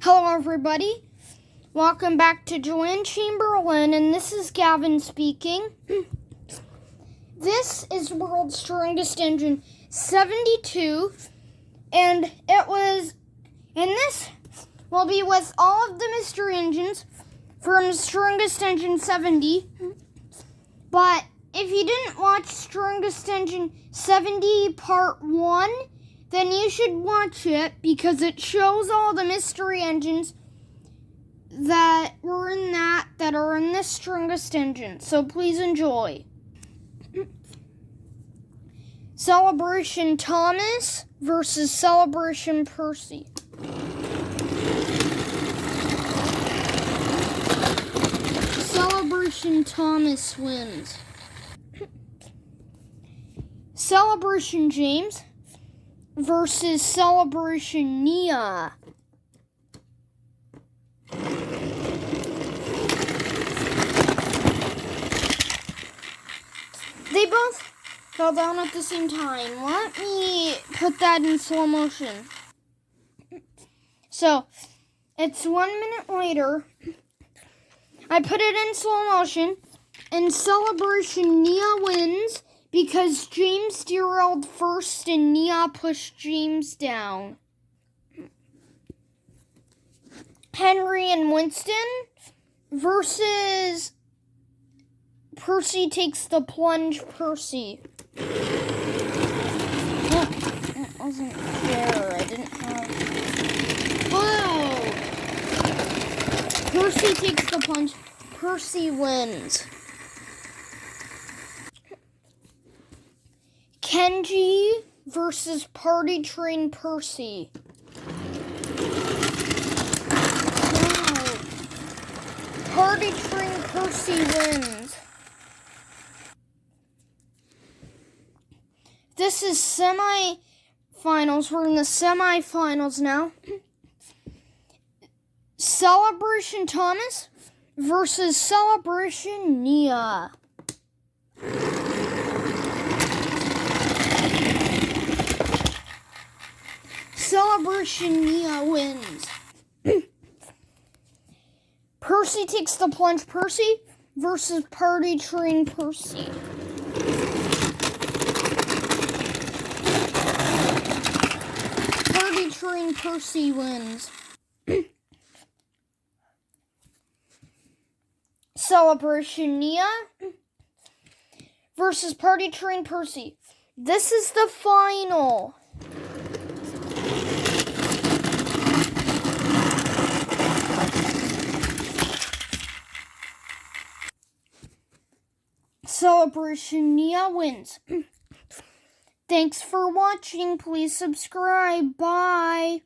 Hello, everybody. Welcome back to Joanne Chamberlain, and this is Gavin speaking. This is World's Strongest Engine 72, and this will be with all of the mystery engines from Strongest Engine 70. But if you didn't watch Strongest Engine 70 Part 1, then you should watch it because it shows all the mystery engines that were in that are in this Strongest Engine. So please enjoy. Celebration Thomas versus Celebration Percy. Celebration Thomas wins. Celebration James versus Celebration Nia. They both fell down at the same time. Let me put that in slow motion. So, it's 1 minute later. I put it in slow motion, and Celebration Nia wins because James derailed first and Nia pushed James down. Henry and Winston versus Percy takes the plunge, Percy. Oh, that wasn't fair. I didn't have... Whoa! Percy takes the plunge. Percy wins. Kenji versus Party Train Percy. Wow. Party Train Percy wins. This is semifinals. We're in the semifinals now. Celebration Thomas versus Celebration Nia. Celebration Nia wins. Percy takes the plunge, Percy versus Party Train Percy. Party Train Percy wins. Celebration Nia versus Party Train Percy. This is the final. Celebration Nia wins. Thanks for watching. Please subscribe. Bye.